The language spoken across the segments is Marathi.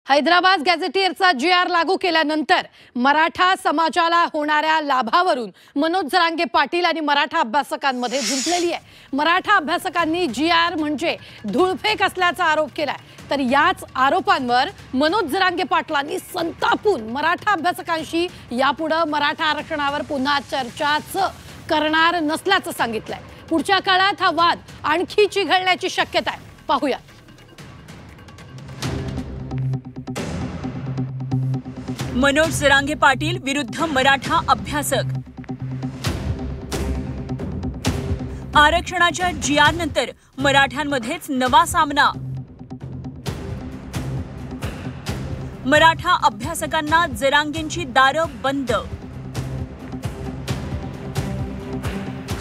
हैदराबाद गॅझेटियरचा GR लागू केल्यानंतर मराठा समाजाला होणाऱ्या लाभावरून मनोज जरांगे पाटील आणि मराठा अभ्यासकांमध्ये झुंजलेली आहे। मराठा अभ्यासकांनी GR म्हणजे धूळफेक असल्याचा आरोप केलाय। तर याच आरोपांवर मनोज जरांगे पाटलांनी संतापून मराठा अभ्यासकांशी यापुढे मराठा आरक्षणावर पुन्हा चर्चाच करणार नसल्याचं सांगितलंय। पुढच्या काळात हा वाद आणखी चिघळण्याची शक्यता आहे। पाहूया। मनोज जरांगे पाटील विरुद्ध मराठा अभ्यासक। आरक्षणाच्या GR नंतर मराठ्यांमध्येच नवा सामना। मराठा अभ्यासकांना जरांगेंची दारं बंद।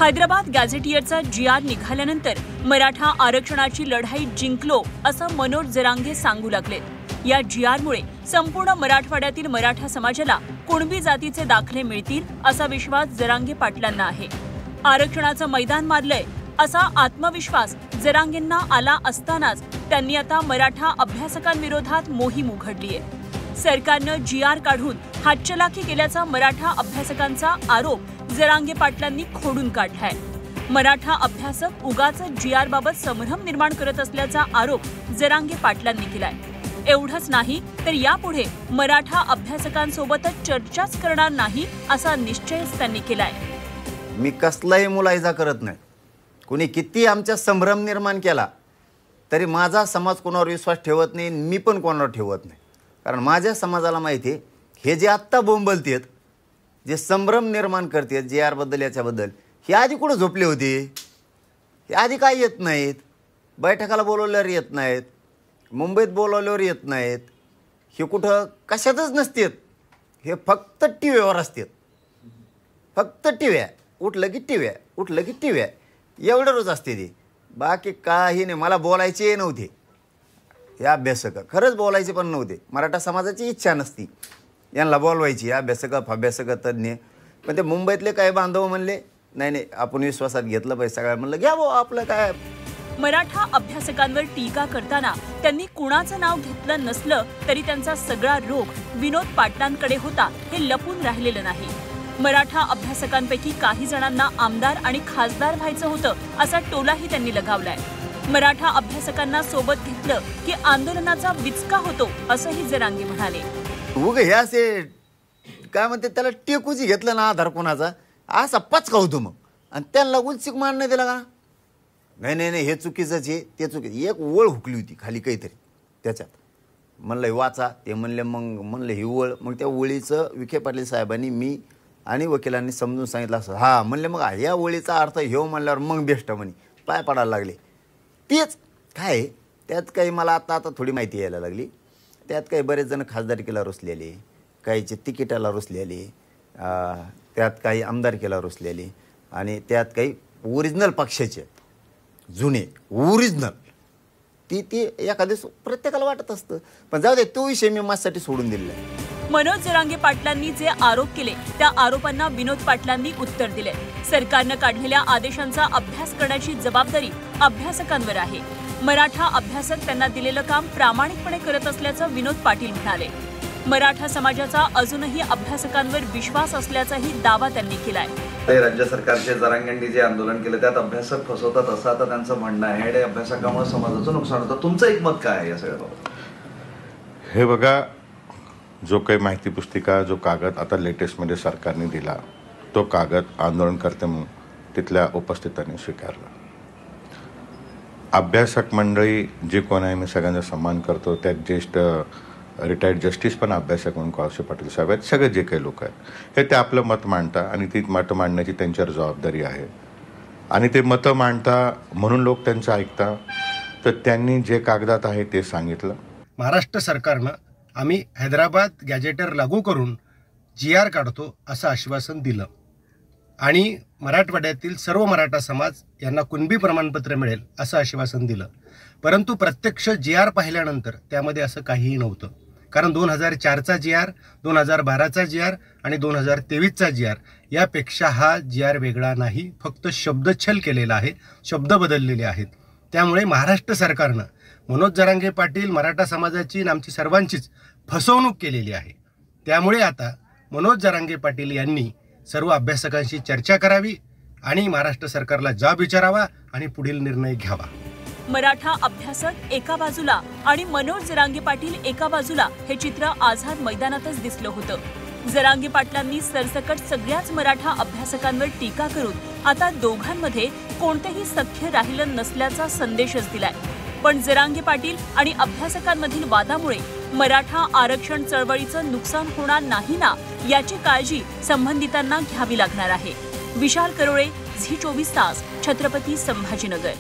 हैदराबाद गॅझेटियरचा GR निघाल्यानंतर मराठा आरक्षणाची लढाई जिंकलो असं मनोज जरांगे सांगू लागले। या GR मुळे संपूर्ण मराठवाड्यातील मराठा समाजाला कुणबी जातीचे दाखले मिळतील असा विश्वास जरांगे पाटलांना आहे। आरक्षणाचं मैदान मारलंय असा आत्मविश्वास जरांगेंना आला असतानाच त्यांनी आता मराठा अभ्यासकांविरोधात मोहीम उघडली आहे। सरकारनं GR काढून हातचलाखी केल्याचा मराठा अभ्यासकांचा आरोप जरांगे पाटलांनी खोडून काढलाय। मराठा अभ्यासक उगाच GR बाबत संभ्रम निर्माण करत असल्याचा आरोप जरांगे पाटलांनी केलाय। एवढंच नाही तर यापुढे मराठा अभ्यासकांसोबतच चर्चाच करणार नाही असा निश्चयच त्यांनी केलाय। मी कसलाही मुलायजा करत नाही। कोणी किती आमच्या संभ्रम निर्माण केला तरी माझा समाज कोणावर विश्वास ठेवत नाही, मी पण कोणावर ठेवत नाही। कारण माझ्या समाजाला माहिती आहे हे जे आत्ता बोंबलतेत, जे संभ्रम निर्माण करतात GR बद्दल याच्याबद्दल, हे आधी कुठं झोपले होते? हे आधी काय येत नाहीत, बैठकाला बोलवल्यावर येत नाहीत, मुंबईत बोलवल्यावर येत नाहीत, हे कुठं कशातच नसतात। हे फक्त टीव्हीवर असतात, फक्त टीव्ह्या, उठलं की टीव्ह्या, उठलं की टीव्ह्या, एवढं रोज असते ते। बाकी काही नाही। मला बोलायचे नव्हते हे अभ्यासक, खरंच बोलायचे पण नव्हते। मराठा समाजाची इच्छा नसती यांना बोलवायची, अभ्यासक तज्ञ। पण ते मुंबईतले काही बांधव म्हणले नाही नाही आपण विश्वासात घेतलं पाहिजे सगळ्या। म्हणलं घ्या भाऊ आपलं काय। मराठा अभ्यासकांवर टीका करताना त्यांनी कुणाचं नाव घेतलं नसलं तरी त्यांचा सगळा रोख विनोद पाटलांकडे होता हे लपून राहिलेलं नाही। मराठा अभ्यासकांपैकी काही जणांना आमदार आणि खासदार व्हायचं होतं असा टोलाही त्यांनी लगावलाय। मराठा अभ्यासकांना सोबत घेतलं की आंदोलनाचा विचका होतो असंही जरांगे म्हणाले। उगे हे असे काय म्हणते त्याला टेकूची घेतलं ना आधार कोणाचा असा पचका होतो मग, आणि त्यांना उलचिक मान नाही दिला का? नाही नाही नाही हे चुकीचंच आहे, ते चुकीचं। एक ओळ हुकली होती खाली काहीतरी त्याच्यात, म्हणलं वाचा, ते म्हणले मग म्हणलं ही ओळ, मग त्या ओळीचं विखे पाटील साहेबांनी मी आणि वकिलांनी समजून सांगितलं असं। हां म्हणले मग या ओळीचा अर्थ ह्यो म्हणल्यावर मग बेस्ट म्हणे, पाय पडायला लागले। तेच काय त्यात काही मला आता थोडी माहिती यायला लागली। त्यात काही बरेच जण खासदारकीला रुसलेले, काहीचे तिकिटाला रुसलेले, त्यात काही आमदारकीला रुसलेले, आणि त्यात काही ओरिजिनल पक्षाचे जुने ओरिजिनल ती एखाद्या प्रत्येकाला वाटत असतं। पण जाऊ दे, तो विषय मी माझ्यासाठी सोडून दिलेला आहे। मनोज जरांगे पाटलांनी जे आरोप केले त्या आरोपांना विनोद पाटलांनी उत्तर दिले। सरकारनं काढलेल्या आदेशांचा अभ्यास करण्याची जबाबदारी अभ्यासकांवर आहे। मराठा अभ्यासक त्यांना दिलेलं काम प्रामाणिकपणे करत असल्याचं विनोद पाटील म्हणाले। मराठा समाजाचा अजूनही अभ्यासकांवर विश्वास असल्याचाही दावा त्यांनी केलाय। राज्य सरकारचे जरांगेंनी जे आंदोलन केलं त्यात अभ्यासक फसवतात असं आता त्यांचं म्हणणं आहे, आणि अभ्यासकामुळे समाजाचं नुकसान होतं। तुमचं एक मत काय आहे या सगळ्याबाबत? हे बघा, जो काही माहिती पुस्तिका, जो कागद आता लेटेस्टमध्ये सरकारने दिला, तो कागद आंदोलनकर्ते म्हणून तिथल्या उपस्थितांनी स्वीकारला। अभ्यासक मंडळी जे कोण आहे, मी सगळ्यांचा सन्मान करतो। त्यात ज्येष्ठ रिटायर्ड जस्टिस पण अभ्यासक म्हणून कोळसे पाटील साहेब आहेत, सगळे जे काही लोक आहेत हे ते आपलं मत मांडता, आणि ती मतं मांडण्याची त्यांच्यावर जबाबदारी आहे, आणि ते मतं मांडता म्हणून लोक त्यांचं ऐकता। तर त्यांनी जे कागदात आहे ते सांगितलं। महाराष्ट्र सरकारनं आम्ही हैदराबाद गॅझेटर लागू करून GR काढतो असं आश्वासन दिलं, आणि मराठवाड्यातील सर्व मराठा समाज यांना कुणबी प्रमाणपत्र मिळेल असं आश्वासन दिलं। परंतु प्रत्यक्ष GR पाहिल्यानंतर त्यामध्ये असं काहीही नव्हतं। कारण 2004चा GR, 2012चा GR आणि 2023चा GR यापेक्षा हा GR वेगळा नाही, फक्त शब्दच्छल केलेला आहे, शब्द बदललेले आहेत। त्यामुळे महाराष्ट्र सरकारनं मनोज जरांगे पाटील मराठा समाजाची आणि आमची सर्वांचीच फसवणूक केलेली आहे. त्यामुळे आता मनोज जरांगे पाटील यांनी सर्व अभ्यासकांशी चर्चा करावी आणि महाराष्ट्र सरकारला जाब विचारावा आणि पुढील निर्णय घ्यावा. मराठा अभ्यासक एका बाजूला आणि मनोज जरांगे पाटील एका बाजूला हे चित्र आझाद मैदानातच दिसलं होतं. जरांगे पाटलांनी सरसकट सगळ्याच मराठा अभ्यासकांवर टीका करून आता दोघांमध्ये कोणतेही सख्य राहिलं नसल्याचा संदेशच दिलाय. पण जरांगे पाटील आणि अभ्यासकांमधील वादामुळे मराठा आरक्षण चळवळीचं नुकसान होणार नाही ना, याची काळजी संबंधितांना घ्यावी लागणार आहे. विशाल करोळे, झी 24 तास, छत्रपती संभाजीनगर.